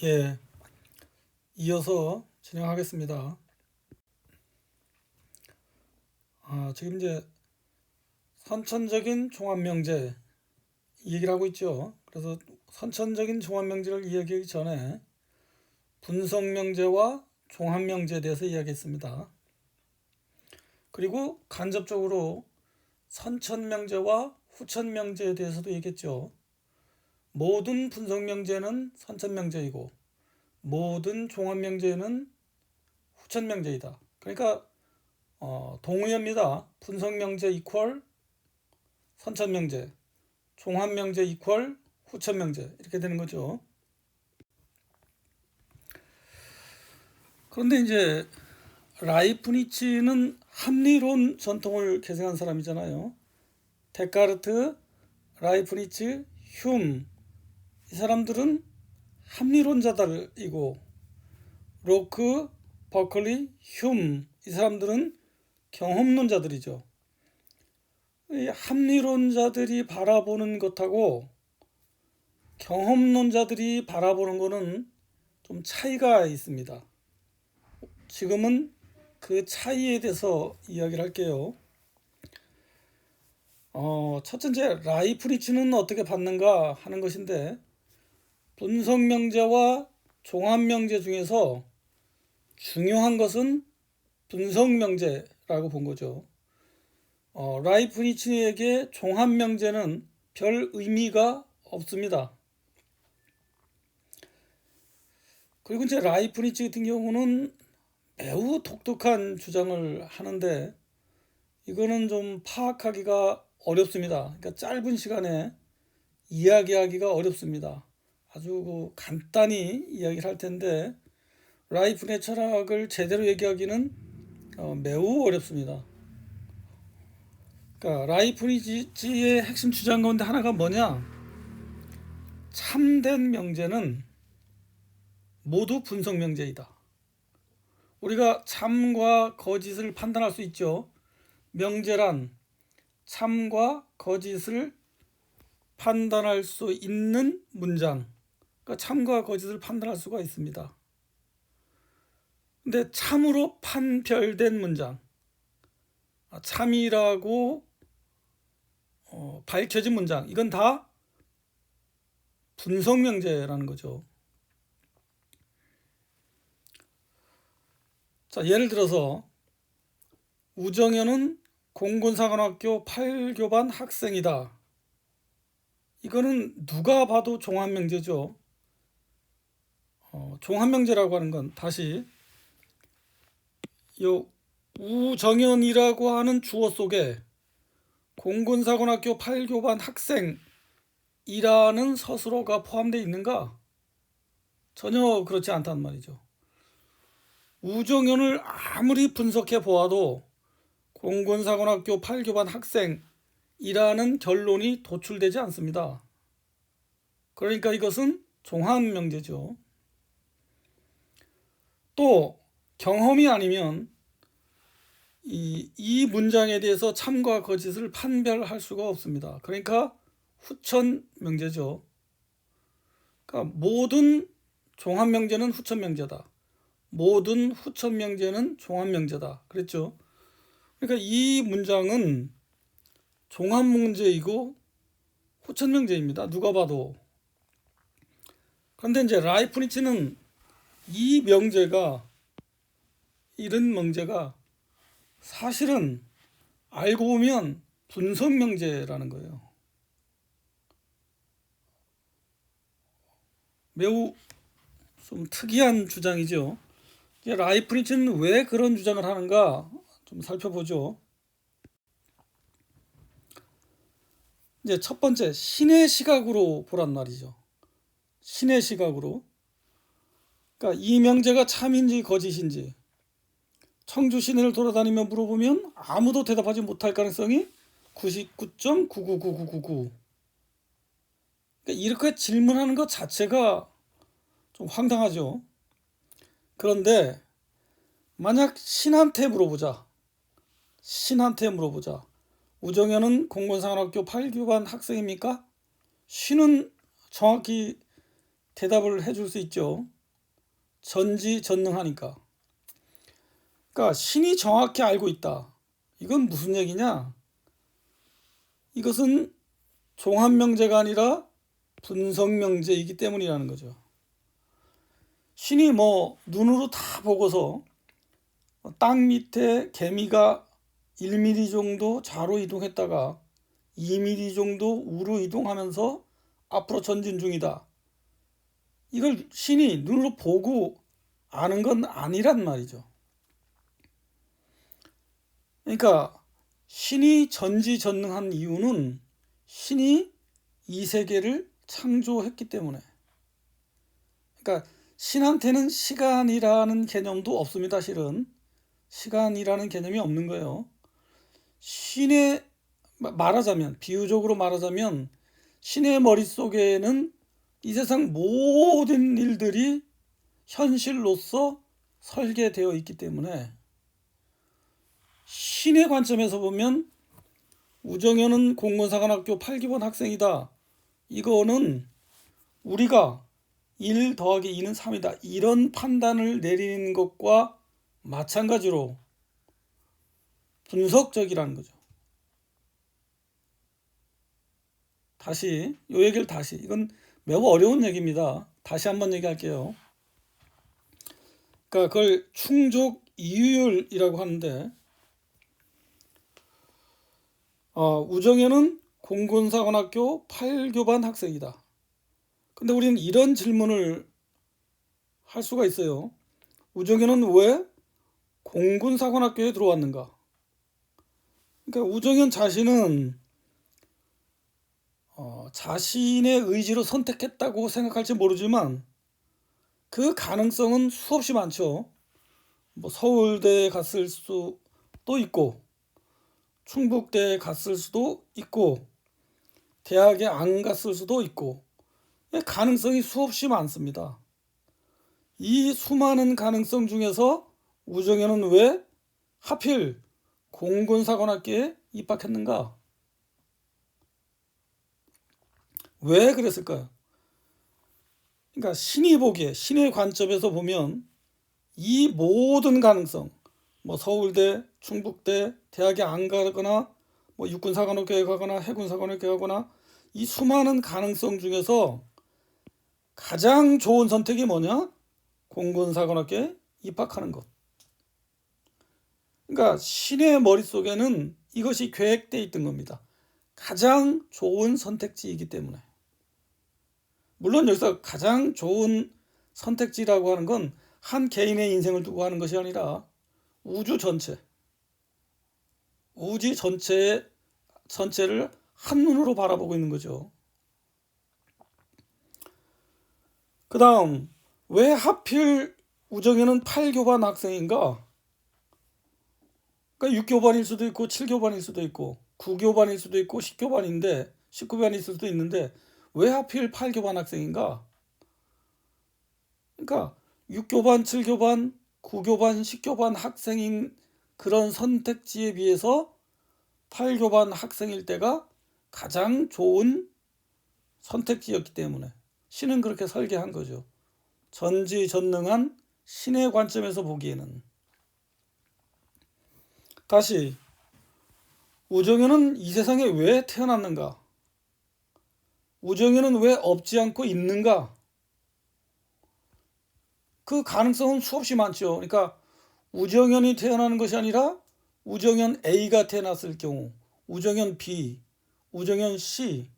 예, 이어서 진행하겠습니다. 지금 이제 선천적인 종합명제 이 얘기를 하고 있죠. 그래서 선천적인 종합명제를 이야기하기 전에 분석명제와 종합명제에 대해서 이야기했습니다. 그리고 간접적으로 선천명제와 후천명제에 대해서도 얘기했죠. 모든 분석명제는 선천명제이고 모든 종합명제는 후천명제이다. 그러니까 동의어입니다. 분석명제 이퀄 선천명제, 종합명제 이퀄 후천명제 이렇게 되는 거죠. 그런데 이제 라이프니츠는 합리론 전통을 계승한 사람이잖아요. 데카르트, 라이프니츠, 흉, 이 사람들은 합리론자들이고 로크, 버클리, 흉, 이 사람들은 경험론자들이죠. 이 합리론자들이 바라보는 것하고 경험론자들이 바라보는 것은 좀 차이가 있습니다. 지금은 그 차이에 대해서 이야기를 할게요. 첫 번째, 라이프니츠는 어떻게 받는가 하는 것인데, 분석명제와 종합명제 중에서 중요한 것은 분석명제라고 본 거죠. 라이프니츠에게 종합명제는 별 의미가 없습니다. 그리고 이제 라이프니츠 같은 경우는 매우 독특한 주장을 하는데 이거는 좀 파악하기가 어렵습니다. 그러니까 짧은 시간에 이야기하기가 어렵습니다. 아주 간단히 이야기를 할 텐데 라이프니츠 철학을 제대로 얘기하기는 매우 어렵습니다. 그러니까 라이프니츠의 핵심 주장 가운데 하나가 뭐냐? 참된 명제는 모두 분석 명제이다. 우리가 참과 거짓을 판단할 수 있죠. 명제란 참과 거짓을 판단할 수 있는 문장. 그러니까 참과 거짓을 판단할 수가 있습니다. 근데 참으로 판별된 문장, 참이라고 밝혀진 문장, 이건 다 분석명제라는 거죠. 자, 예를 들어서 우정현은 공군사관학교 8교반 학생이다. 이거는 누가 봐도 종합명제죠. 종합명제라고 하는 건 다시 요 우정현이라고 하는 주어 속에 공군사관학교 8교반 학생이라는 서술어가 포함되어 있는가? 전혀 그렇지 않단 말이죠. 우정현을 아무리 분석해 보아도 공군사관학교 8교반 학생이라는 결론이 도출되지 않습니다. 그러니까 이것은 종합명제죠. 또 경험이 아니면 이 문장에 대해서 참과 거짓을 판별할 수가 없습니다. 그러니까 후천명제죠. 그러니까 모든 종합명제는 후천명제다. 모든 후천명제는 종합명제다. 그랬죠. 그러니까 이 문장은 종합문제이고 후천명제입니다. 누가 봐도. 그런데 이제 라이프니츠는 이 명제가 이런 명제가 사실은 알고 보면 분석명제라는 거예요. 매우 좀 특이한 주장이죠. 라이프니츠는 왜 그런 주장을 하는가 좀 살펴보죠. 이제 첫 번째, 신의 시각으로 보란 말이죠. 신의 시각으로. 그러니까 이 명제가 참인지 거짓인지 청주 시내를 돌아다니며 물어보면 아무도 대답하지 못할 가능성이 99.999999. 그러니까 이렇게 질문하는 것 자체가 좀 황당하죠. 그런데 만약 신한테 물어보자. 우정현은 공군사관학교 8교반 학생입니까? 신은 정확히 대답을 해줄 수 있죠. 전지전능하니까. 그러니까 신이 정확히 알고 있다. 이건 무슨 얘기냐? 이것은 종합명제가 아니라 분석명제이기 때문이라는 거죠. 신이 뭐 눈으로 다 보고서 땅 밑에 개미가 1mm 정도 좌로 이동했다가 2mm 정도 우로 이동하면서 앞으로 전진 중이다. 이걸 신이 눈으로 보고 아는 건 아니란 말이죠. 그러니까 신이 전지전능한 이유는 신이 이 세계를 창조했기 때문에. 그러니까 신한테는 시간이라는 개념도 없습니다. 실은 시간이라는 개념이 없는 거예요. 신의 말하자면, 비유적으로 말하자면 신의 머릿속에는 이 세상 모든 일들이 현실로서 설계되어 있기 때문에 신의 관점에서 보면 우정현은 공군사관학교 8기반 학생이다. 이거는 우리가 1 더하기 2는 3이다. 이런 판단을 내리는 것과 마찬가지로 분석적이라는 거죠. 다시 이 얘기를 다시, 이건 매우 어려운 얘기입니다. 다시 한번 얘기할게요. 그러니까 그걸 충족 이유율이라고 하는데, 우정현은 공군사관학교 8교반 학생이다. 근데 우리는 이런 질문을 할 수가 있어요. 우정현은 왜 공군사관학교에 들어왔는가? 그러니까 우정현 자신은 자신의 의지로 선택했다고 생각할지 모르지만 그 가능성은 수없이 많죠. 뭐 서울대에 갔을 수도 있고 충북대에 갔을 수도 있고 대학에 안 갔을 수도 있고 가능성이 수없이 많습니다. 이 수많은 가능성 중에서 우정현은 왜 하필 공군사관학교에 입학했는가? 왜 그랬을까요? 그러니까 신이 보기에, 신의 관점에서 보면 이 모든 가능성, 뭐 서울대, 충북대, 대학에 안 가거나 뭐 육군사관학교에 가거나 해군사관학교에 가거나 이 수많은 가능성 중에서 가장 좋은 선택이 뭐냐? 공군사관학교에 입학하는 것. 그러니까 신의 머릿속에는 이것이 계획되어 있던 겁니다. 가장 좋은 선택지이기 때문에. 물론 여기서 가장 좋은 선택지라고 하는 건 한 개인의 인생을 두고 하는 것이 아니라 우주 전체, 우주 전체를 한눈으로 바라보고 있는 거죠. 그 다음, 왜 하필 우정현은 8교반 학생인가? 그러니까 6교반일 수도 있고 7교반일 수도 있고 9교반일 수도 있고 10교반인데 19교반일 수도 있는데 왜 하필 8교반 학생인가? 그러니까 6교반, 7교반, 9교반, 10교반 학생인 그런 선택지에 비해서 8교반 학생일 때가 가장 좋은 선택지였기 때문에 신은 그렇게 설계한 거죠. 전지전능한 신의 관점에서 보기에는. 다시, 우정현은 이 세상에 왜 태어났는가? 우정현은 왜 없지 않고 있는가? 그 가능성은 수없이 많죠. 그러니까 우정현이 태어나는 것이 아니라 우정현 A가 태어났을 경우, 우정현 B, 우정현 C.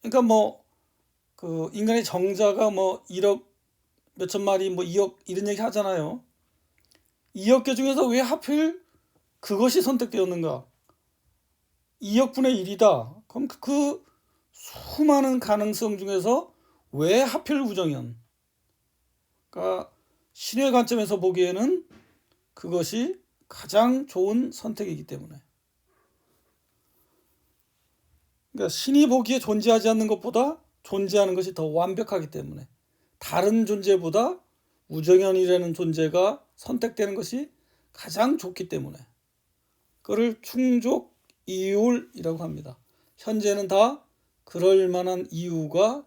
그러니까 뭐 그 인간의 정자가 뭐 1억 몇천 마리, 뭐 2억 이런 얘기 하잖아요. 2억 개 중에서 왜 하필 그것이 선택되었는가? 2억분의 1이다. 그럼 그 수많은 가능성 중에서 왜 하필 우정현? 그러니까 신의 관점에서 보기에는 그것이 가장 좋은 선택이기 때문에. 그러니까 신이 보기에 존재하지 않는 것보다 존재하는 것이 더 완벽하기 때문에 다른 존재보다 우정현이라는 존재가 선택되는 것이 가장 좋기 때문에 그를 충족 이율이라고 합니다. 현재는 다 그럴 만한 이유가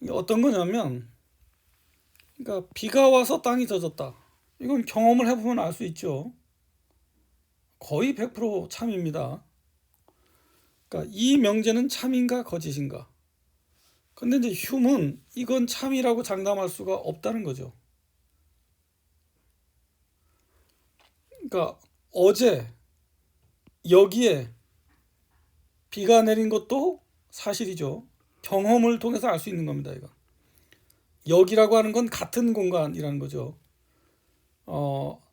이게 어떤 거냐면, 그러니까 비가 와서 땅이 젖었다. 이건 경험을 해보면 알 수 있죠. 거의 100% 참입니다. 그러니까 이 명제는 참인가 거짓인가. 근데 이제 휴문 이건 참이라고 장담할 수가 없다는 거죠. 그러니까 어제 여기에 비가 내린 것도 사실이죠. 경험을 통해서 알 수 있는 겁니다, 이거. 여기라고 하는 건 같은 공간이라는 거죠.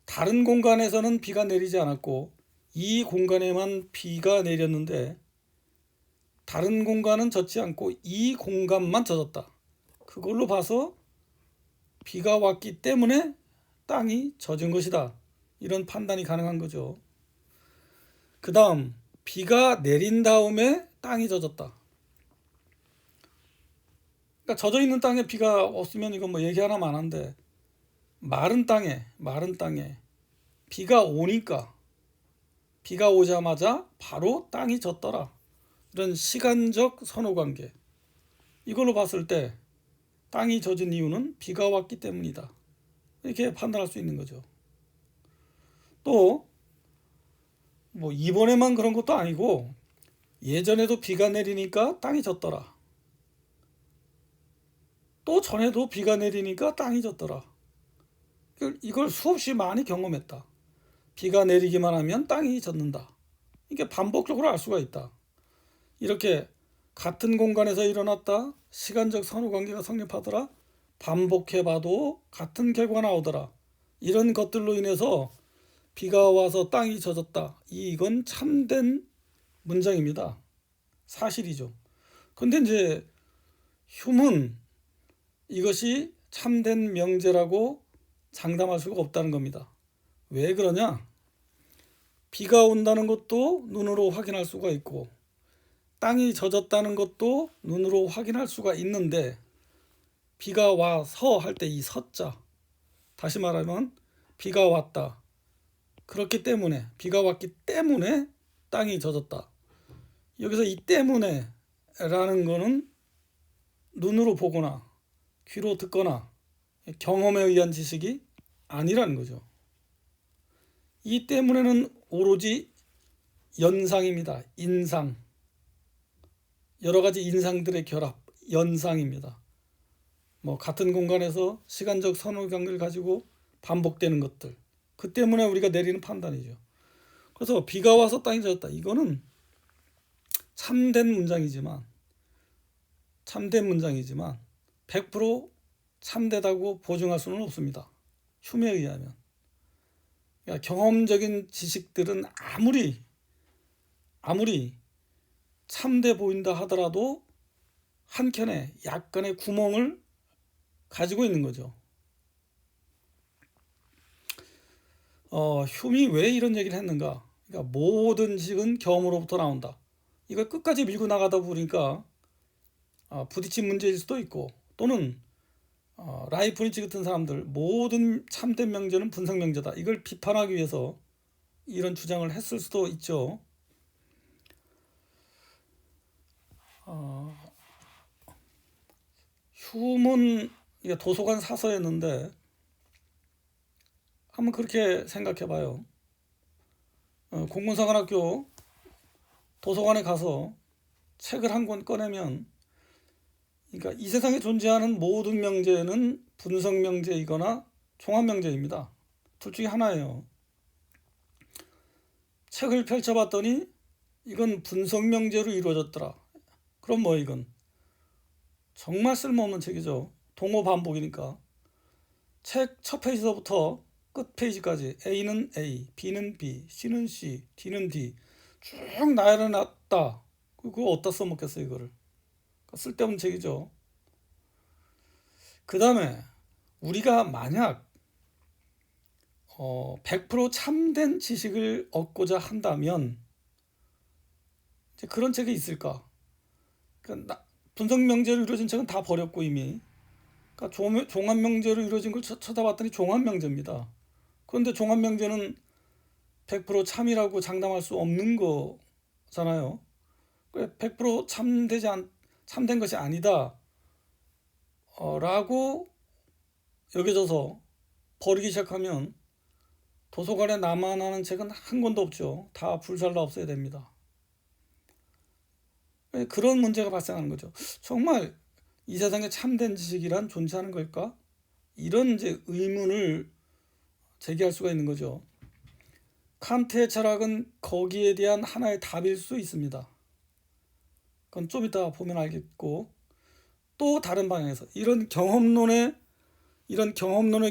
다른 공간에서는 비가 내리지 않았고 이 공간에만 비가 내렸는데 다른 공간은 젖지 않고 이 공간만 젖었다. 그걸로 봐서 비가 왔기 때문에 땅이 젖은 것이다. 이런 판단이 가능한 거죠. 그 다음 비가 내린 다음에 땅이 젖었다. 그러니까 젖어 있는 땅에 비가 없으면 이건 뭐 얘기하나만 한데 마른 땅에 비가 오니까 비가 오자마자 바로 땅이 젖더라. 이런 시간적 선호관계. 이걸로 봤을 때 땅이 젖은 이유는 비가 왔기 때문이다. 이렇게 판단할 수 있는 거죠. 또 뭐 이번에만 그런 것도 아니고 예전에도 비가 내리니까 땅이 젖더라. 또 전에도 비가 내리니까 땅이 젖더라. 이걸 수없이 많이 경험했다. 비가 내리기만 하면 땅이 젖는다. 이게 반복적으로 알 수가 있다. 이렇게 같은 공간에서 일어났다. 시간적 선후관계가 성립하더라. 반복해봐도 같은 결과가 나오더라. 이런 것들로 인해서 비가 와서 땅이 젖었다. 이건 참된 문장입니다. 사실이죠. 근데 이제 휴문 이것이 참된 명제라고 장담할 수가 없다는 겁니다. 왜 그러냐? 비가 온다는 것도 눈으로 확인할 수가 있고 땅이 젖었다는 것도 눈으로 확인할 수가 있는데 비가 와서 할 때 이 서자, 다시 말하면 비가 왔다. 그렇기 때문에 비가 왔기 때문에 땅이 젖었다. 여기서 이 때문에 라는 거는 눈으로 보거나 귀로 듣거나 경험에 의한 지식이 아니라는 거죠. 이 때문에는 오로지 연상입니다. 인상. 여러 가지 인상들의 결합, 연상입니다. 뭐 같은 공간에서 시간적 선후관계를 가지고 반복되는 것들. 그 때문에 우리가 내리는 판단이죠. 그래서 비가 와서 땅이 젖었다. 이거는 참된 문장이지만 100% 참되다고 보증할 수는 없습니다. 흉에 의하면. 그러니까 경험적인 지식들은 아무리 참돼 보인다 하더라도 한켠에 약간의 구멍을 가지고 있는 거죠. 흉이 왜 이런 얘기를 했는가? 그러니까 모든 지식은 경험으로부터 나온다. 이걸 끝까지 밀고 나가다 보니까 부딪힌 문제일 수도 있고 또는 라이프니치 같은 사람들 모든 참된 명제는 분석 명제다. 이걸 비판하기 위해서 이런 주장을 했을 수도 있죠. 휴문 이게 도서관 사서였는데 한번 그렇게 생각해 봐요. 공군사관학교 도서관에 가서 책을 한 권 꺼내면 그러니까 이 세상에 존재하는 모든 명제는 분석 명제이거나 종합 명제입니다. 둘 중에 하나예요. 책을 펼쳐봤더니 이건 분석 명제로 이루어졌더라. 그럼 뭐 이건 정말 쓸모없는 책이죠. 동호 반복이니까. 책 첫 페이지서부터 끝 페이지까지 A는 A, B는 B, C는 C, D는 D 쭉 나열해놨다. 그거 어디다 써먹겠어요 이거를. 쓸데없는 책이죠. 그 다음에 우리가 만약 100% 참된 지식을 얻고자 한다면 이제 그런 책이 있을까? 그러니까 분석 명제로 이루어진 책은 다 버렸고 이미. 그러니까 종합 명제로 이루어진 걸 쳐다봤더니 종합 명제입니다. 그런데 종합 명제는 100% 참이라고 장담할 수 없는 거잖아요. 100% 참된 것이 아니다. 라고 여겨져서 버리기 시작하면 도서관에 남아나는 책은 한 권도 없죠. 다 불살라 없애야 됩니다. 그런 문제가 발생하는 거죠. 정말 이 세상에 참된 지식이란 존재하는 걸까? 이런 이제 의문을 제기할 수가 있는 거죠. 칸트의 철학은 거기에 대한 하나의 답일 수 있습니다. 그건 좀 이따 보면 알겠고, 또 다른 방향에서 이런 경험론의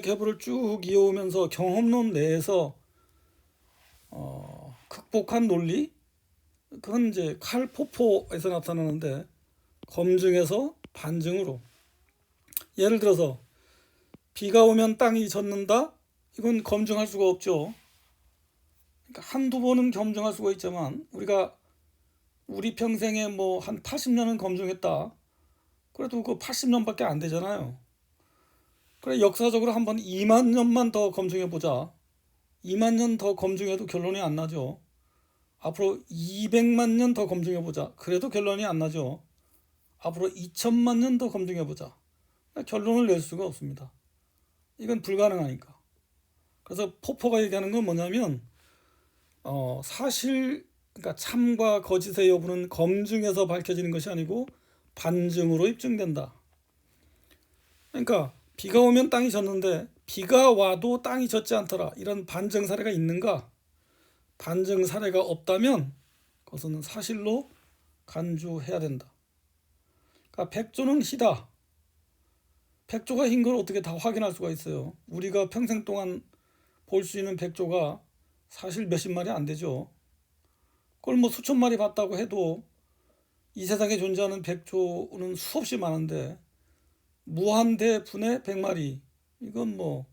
계보를 쭉 이어오면서 경험론 내에서 극복한 논리, 그건 이제 칼 포포에서 나타나는데, 검증에서 반증으로, 예를 들어서 비가 오면 땅이 젖는다, 이건 검증할 수가 없죠. 그러니까 한두 번은 검증할 수가 있지만 우리 평생에 뭐 한 80년은 검증했다, 그래도 그 80년밖에 안 되잖아요. 그래, 역사적으로 한번 2만 년만 더 검증해 보자. 2만 년 더 검증해도 결론이 안 나죠. 앞으로 200만 년 더 검증해 보자. 그래도 결론이 안 나죠. 앞으로 2천만 년 더 검증해 보자. 결론을 낼 수가 없습니다. 이건 불가능하니까. 그래서 포포가 얘기하는 건 뭐냐면, 사실, 그러니까 참과 거짓의 여부는 검증에서 밝혀지는 것이 아니고 반증으로 입증된다. 그러니까 비가 오면 땅이 젖는데 비가 와도 땅이 젖지 않더라, 이런 반증 사례가 있는가? 반증 사례가 없다면 그것은 사실로 간주해야 된다. 그러니까 백조는 희다. 백조가 흰 걸 어떻게 다 확인할 수가 있어요? 우리가 평생 동안 볼 수 있는 백조가 사실 몇십 마리 안 되죠. 그걸 뭐 수천 마리 봤다고 해도 이 세상에 존재하는 백조는 수없이 많은데 무한대 분의 100마리, 이건 뭐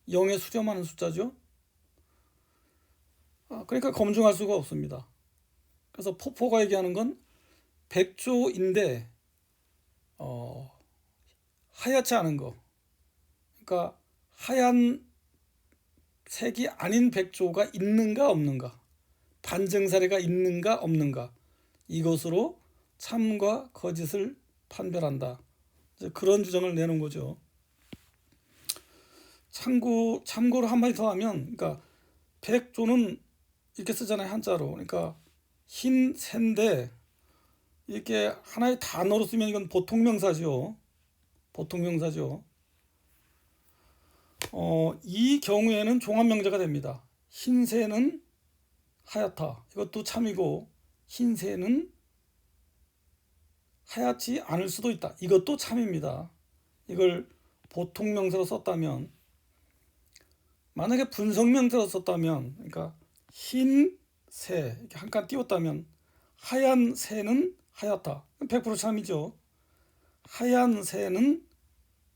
0에 수렴하는 숫자죠. 그러니까 검증할 수가 없습니다. 그래서 포포가 얘기하는 건 백조인데 하얗지 않은 거, 그러니까 하얀 색이 아닌 백조가 있는가 없는가, 반증 사례가 있는가 없는가, 이것으로 참과 거짓을 판별한다. 그런 주장을 내는 거죠. 참고로 한마디 더 하면, 그러니까 백조는 이렇게 쓰잖아요, 한자로. 그러니까 흰 새인데 이렇게 하나의 단어로 쓰면 이건 보통명사죠. 보통명사죠. 이 경우에는 종합명제가 됩니다. 흰새는 하얗다, 이것도 참이고, 흰새는 하얗지 않을 수도 있다, 이것도 참입니다. 이걸 보통명사로 썼다면, 만약에 분석명사로 썼다면, 그러니까 흰새 이렇게 한 칸 띄웠다면 하얀 새는 하얗다, 100% 참이죠. 하얀 새는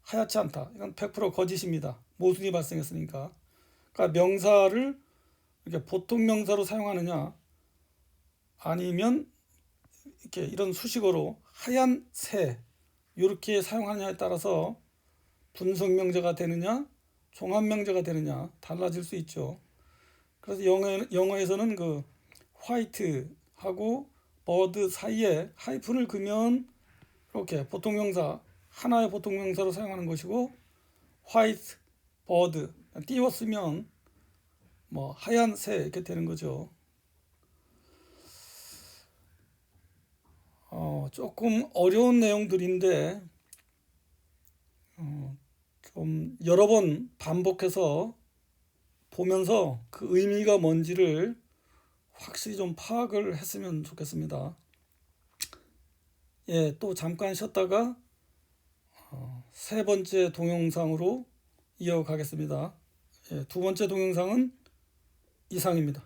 하얗지 않다, 이건 100% 거짓입니다. 모순이 발생했으니까. 그러니까 명사를 이렇게 보통명사로 사용하느냐, 아니면 이렇게 이런 수식어로 하얀 새 이렇게 사용하느냐에 따라서 분석명제가 되느냐 종합명제가 되느냐 달라질 수 있죠. 그래서 영어에서는 그 화이트하고 버드 사이에 하이픈을 그으면 이렇게 보통명사, 하나의 보통명사로 사용하는 것이고, 화이트, 버드 띄웠으면 뭐 하얀 새 이렇게 되는 거죠. 조금 어려운 내용들인데 좀 여러 번 반복해서 보면서 그 의미가 뭔지를 확실히 좀 파악을 했으면 좋겠습니다. 예, 또 잠깐 쉬었다가 세 번째 동영상으로 이어가겠습니다. 예, 두 번째 동영상은 이상입니다.